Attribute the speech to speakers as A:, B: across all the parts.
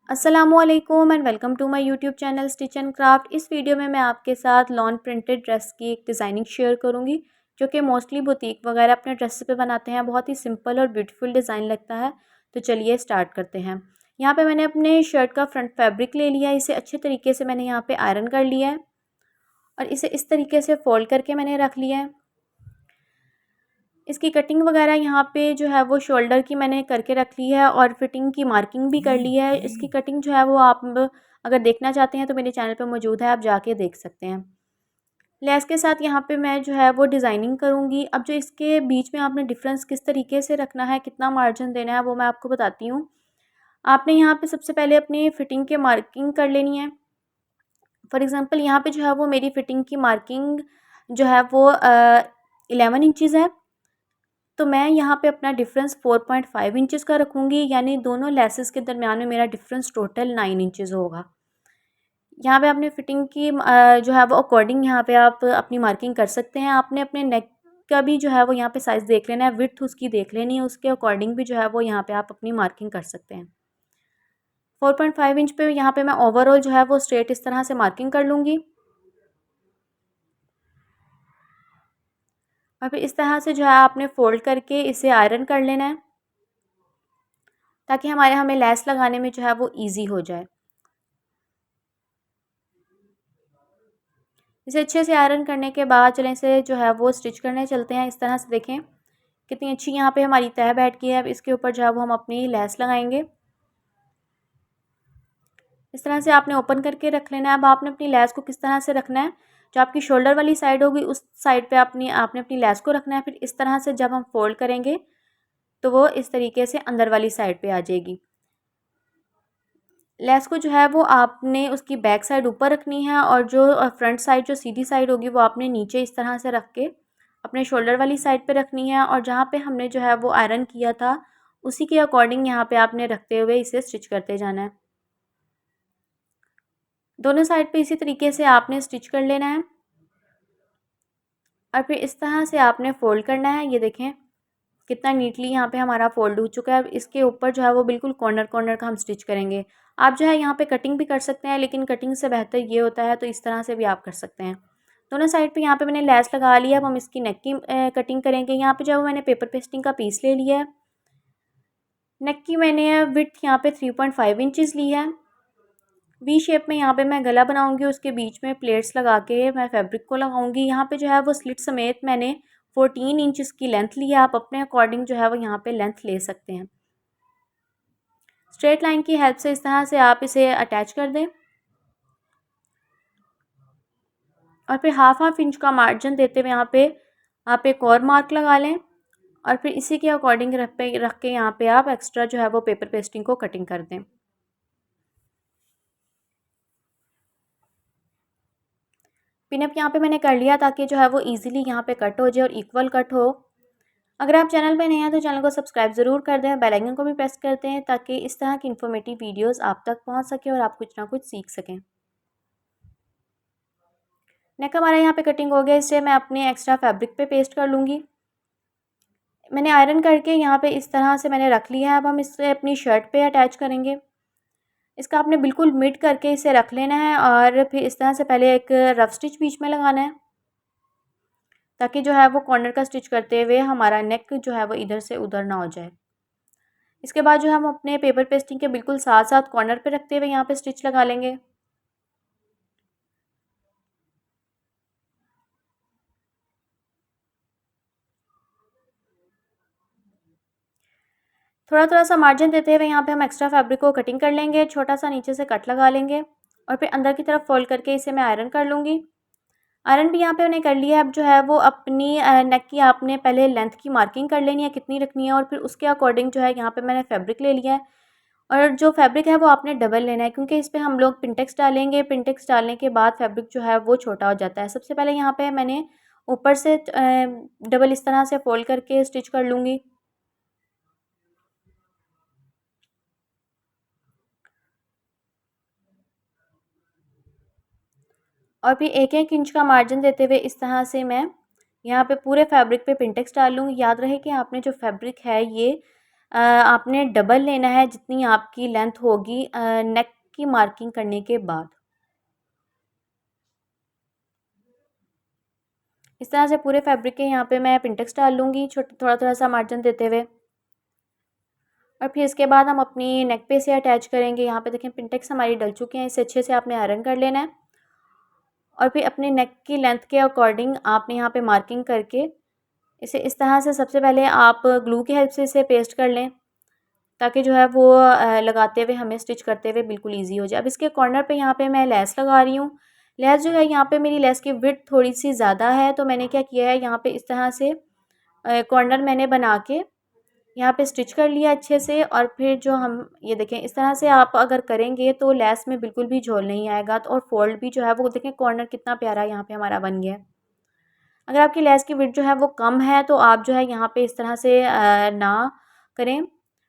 A: अस्सलामुअलैकुम and welcome to my YouTube channel stitch and craft. इस video में मैं आपके साथ लॉन प्रिंटेड ड्रेस की एक डिज़ाइनिंग शेयर करूंगी जो कि मोस्टली बुटीक वगैरह अपने ड्रेस पे बनाते हैं। बहुत ही सिंपल और ब्यूटीफुल डिज़ाइन लगता है। तो चलिए स्टार्ट करते हैं। यहाँ पे मैंने अपने शर्ट का फ्रंट फैब्रिक ले लिया है। इसे अच्छे तरीके से मैंने यहाँ पे आयरन कर लिया है और इसे इस तरीके से फोल्ड करके मैंने रख लिया है। इसकी कटिंग वगैरह यहाँ पे जो है वो शोल्डर की मैंने करके रख ली है और फिटिंग की मार्किंग भी कर ली है। इसकी कटिंग जो है वो आप अगर देखना चाहते हैं तो मेरे चैनल पे मौजूद है, आप जाके देख सकते हैं। लेस के साथ यहाँ पे मैं जो है वो डिज़ाइनिंग करूँगी। अब जो इसके बीच में आपने डिफरेंस किस तरीके से रखना है, कितना मार्जिन देना है, वो मैं आपको बताती हूँ। आपने यहाँ पे सबसे पहले अपनी फिटिंग की मार्किंग कर लेनी है। फॉर एग्ज़ाम्पल यहाँ पे जो है वो मेरी फिटिंग की मार्किंग जो है वो 11 इंचज़ है। तो मैं यहाँ पे अपना डिफरेंस 4.5 इंचज़ का रखूँगी, यानी दोनों लेसेस के दरमियान में मेरा डिफरेंस टोटल 9 इंचज़ होगा। यहाँ पे आपने फिटिंग की जो है वो अकॉर्डिंग यहाँ पे आप अपनी मार्किंग कर सकते हैं। आपने अपने नेक का भी जो है वो यहाँ पे साइज़ देख लेना है, विड्थ उसकी देख लेनी है, उसके अकॉर्डिंग भी जो है वो यहाँ पे आप अपनी मार्किंग कर सकते हैं। 4.5 इंच पे यहाँ पे मैं ओवरऑल जो है वो स्ट्रेट इस तरह से मार्किंग कर लूँगी और फिर इस तरह से जो है आपने फोल्ड करके इसे आयरन कर लेना है ताकि हमें लेस लगाने में जो है वो ईजी हो जाए। इसे अच्छे से आयरन करने के बाद चलें इसे जो है वो स्टिच करने चलते हैं। इस तरह से देखें कितनी अच्छी यहाँ पे हमारी तह बैठ गई है। अब इसके ऊपर जो है वो हम अपनी लेस लगाएंगे। इस तरह से आपने ओपन करके रख लेना है। अब आपने अपनी लेस को किस तरह से रखना है, जो आपकी शोल्डर वाली साइड होगी उस साइड पे आपने अपनी लेस को रखना है। फिर इस तरह से जब हम फोल्ड करेंगे तो वो इस तरीके से अंदर वाली साइड पे आ जाएगी। लेस को जो है वो आपने उसकी बैक साइड ऊपर रखनी है और जो फ्रंट साइड जो सीधी साइड होगी वो आपने नीचे इस तरह से रख के अपने शोल्डर वाली साइड पे रखनी है और जहाँ पे हमने जो है वो आयरन किया था उसी के अकॉर्डिंग यहाँ पे आपने रखते हुए इसे स्टिच करते जाना है। दोनों साइड पे इसी तरीके से आपने स्टिच कर लेना है और फिर इस तरह से आपने फोल्ड करना है। ये देखें कितना नीटली यहाँ पे हमारा फोल्ड हो चुका है। अब इसके ऊपर जो है वो बिल्कुल कॉर्नर कॉर्नर का हम स्टिच करेंगे। आप जो है यहाँ पे कटिंग भी कर सकते हैं, लेकिन कटिंग से बेहतर ये होता है तो इस तरह से भी आप कर सकते हैं। दोनों साइड पे यहाँ पे मैंने लेस लगा लिया। अब हम इसकी नेक की कटिंग करेंगे। यहाँ पे जो है मैंने पेपर पेस्टिंग का पीस ले लिया है। नेक की मैंने विड्थ यहाँ पे 3.5 इंचज़ ली है। वी शेप में यहाँ पे मैं गला बनाऊंगी, उसके बीच में प्लेट्स लगा के मैं फैब्रिक को लगाऊंगी। यहाँ पे जो है वो स्लिट समेत मैंने 14 इंचज़ की लेंथ ली है। आप अपने अकॉर्डिंग जो है वो यहाँ पे लेंथ ले सकते हैं। स्ट्रेट लाइन की हेल्प से इस तरह से आप इसे अटैच कर दें और फिर हाफ इंच का मार्जिन देते हुए यहाँ पे आप एक और मार्क लगा लें और फिर इसी के अकॉर्डिंग रख के यहाँ पे आप एक्स्ट्रा जो है वो पेपर पेस्टिंग को कटिंग कर दें। पिनअप यहाँ पे मैंने कर लिया ताकि जो है वो इजीली यहाँ पे कट हो जाए और इक्वल कट हो। अगर आप चैनल पे नए हैं तो चैनल को सब्सक्राइब ज़रूर कर दें, बेल आइकन को भी प्रेस कर दें ताकि इस तरह की इन्फॉर्मेटिव वीडियोस आप तक पहुंच सके और आप कुछ ना कुछ सीख सकें। नेक हमारा यहाँ पे कटिंग हो गया। इसे मैं अपने एक्स्ट्रा फैब्रिक पे पेस्ट कर लूँगी। मैंने आयरन करके यहाँ पे इस तरह से मैंने रख लिया है। अब हम इसे अपनी शर्ट पे अटैच करेंगे। इसका आपने बिल्कुल मिड करके इसे रख लेना है और फिर इस तरह से पहले एक रफ स्टिच बीच में लगाना है ताकि जो है वो कॉर्नर का स्टिच करते हुए हमारा नेक जो है वो इधर से उधर ना हो जाए। इसके बाद जो हम अपने पेपर पेस्टिंग के बिल्कुल साथ साथ कॉर्नर पे रखते हुए यहाँ पे स्टिच लगा लेंगे। थोड़ा थोड़ा सा मार्जिन देते हुए यहाँ पे हम एक्स्ट्रा फैब्रिक को कटिंग कर लेंगे। छोटा सा नीचे से कट लगा लेंगे और फिर अंदर की तरफ फोल्ड करके इसे मैं आयरन कर लूँगी। आयरन भी यहाँ पे मैंने कर लिया है। अब जो है वो अपनी नेक की आपने पहले लेंथ की मार्किंग कर लेनी है कितनी रखनी है और फिर उसके अकॉर्डिंग जो है यहाँ पे मैंने फैब्रिक ले लिया है और जो फैब्रिक है वो आपने डबल लेना है क्योंकि इस पर हम लोग पिंटेक्स डालेंगे। पिंटेक्स डालने के बाद फैब्रिक जो है वो छोटा हो जाता है। सबसे पहले यहाँ पे मैंने ऊपर से डबल इस तरह से फोल्ड करके स्टिच कर लूँगी और फिर एक एक इंच का मार्जिन देते हुए इस तरह से मैं यहाँ पे पूरे फैब्रिक पे पिंटेक्स डाल लूँगी। याद रहे कि आपने जो फैब्रिक है ये आपने डबल लेना है जितनी आपकी लेंथ होगी नेक की मार्किंग करने के बाद। इस तरह से पूरे फैब्रिक के यहाँ पे मैं पिंटेक्स डाल लूँगी थोड़ा थोड़ा सा मार्जिन देते हुए। और फिर इसके बाद हम अपनी नेक पे से अटैच करेंगे। यहाँ पे देखें पिंटेक्स हमारी डल चुके हैं, इसे अच्छे से आपने आयरन कर लेना है। और फिर अपने नेक की लेंथ के अकॉर्डिंग आपने यहाँ पे मार्किंग करके इसे इस तरह से सबसे पहले आप ग्लू की हेल्प से इसे पेस्ट कर लें, ताकि जो है वो लगाते हुए हमें स्टिच करते हुए बिल्कुल ईजी हो जाए। अब इसके कॉर्नर पे यहाँ पे मैं लेस लगा रही हूँ। लेस जो है यहाँ पे मेरी लेस की विड्थ थोड़ी सी ज़्यादा है, तो मैंने क्या किया है यहाँ पे इस तरह से कॉर्नर मैंने बना के यहाँ पे स्टिच कर लिया अच्छे से। और फिर जो हम ये देखें इस तरह से आप अगर करेंगे तो लेस में बिल्कुल भी झोल नहीं आएगा। तो और फोल्ड भी जो है वो देखें कॉर्नर कितना प्यारा यहाँ पे हमारा बन गया है। अगर आपकी लेस की विड्थ जो है वो कम है तो आप जो है यहाँ पे इस तरह से ना करें,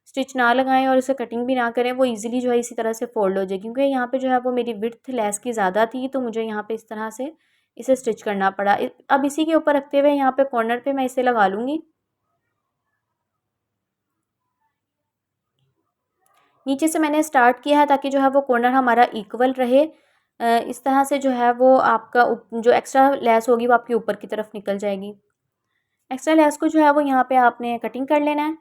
A: स्टिच ना लगाएं और इसे कटिंग भी ना करें, वो इजीली जो है इसी तरह से फोल्ड हो जाए। क्योंकि यहाँ पे जो है वो मेरी विड्थ लेस की ज़्यादा थी, तो मुझे यहाँ पे इस तरह से इसे स्टिच करना पड़ा। अब इसी के ऊपर रखते हुए यहाँ पे कॉर्नर पे मैं इसे लगा लूँगी। नीचे से मैंने स्टार्ट किया है ताकि जो है वो कॉर्नर हमारा इक्वल रहे। इस तरह से जो है वो आपका जो एक्स्ट्रा लेस होगी वो आपके ऊपर की तरफ निकल जाएगी। एक्स्ट्रा लेस को जो है वो यहाँ पे आपने कटिंग कर लेना है।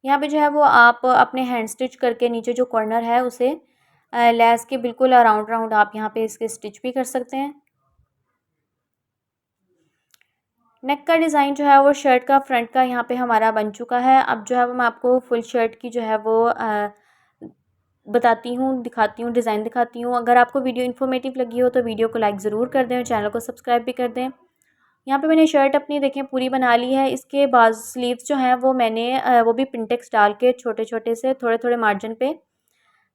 A: यहाँ पे जो है वो आप अपने हैंड स्टिच करके नीचे जो कॉर्नर है उसे लेस के बिल्कुल अराउंड राउंड आप यहाँ पे इसके स्टिच भी कर सकते हैं। नेक का डिज़ाइन जो है वो शर्ट का फ्रंट का यहाँ पे हमारा बन चुका है। अब जो है वो मैं आपको फुल शर्ट की जो है वो बताती हूँ, दिखाती हूँ, डिज़ाइन दिखाती हूँ। अगर आपको वीडियो इन्फॉर्मेटिव लगी हो तो वीडियो को लाइक ज़रूर कर दें और चैनल को सब्सक्राइब भी कर दें। यहाँ पे मैंने शर्ट अपनी देखें पूरी बना ली है। इसके बाज़ स्लीव्स जो हैं वो मैंने वो भी पिंटेक्स डाल के छोटे-छोटे से थोड़े-थोड़े मार्जिन पे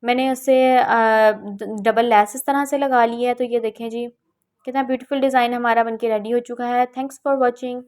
A: मैंने उसे डबल लेस इस तरह से लगा ली है। तो ये देखें जी, कितना ब्यूटीफुल डिज़ाइन हमारा बनके रेडी हो चुका है। Thanks for watching.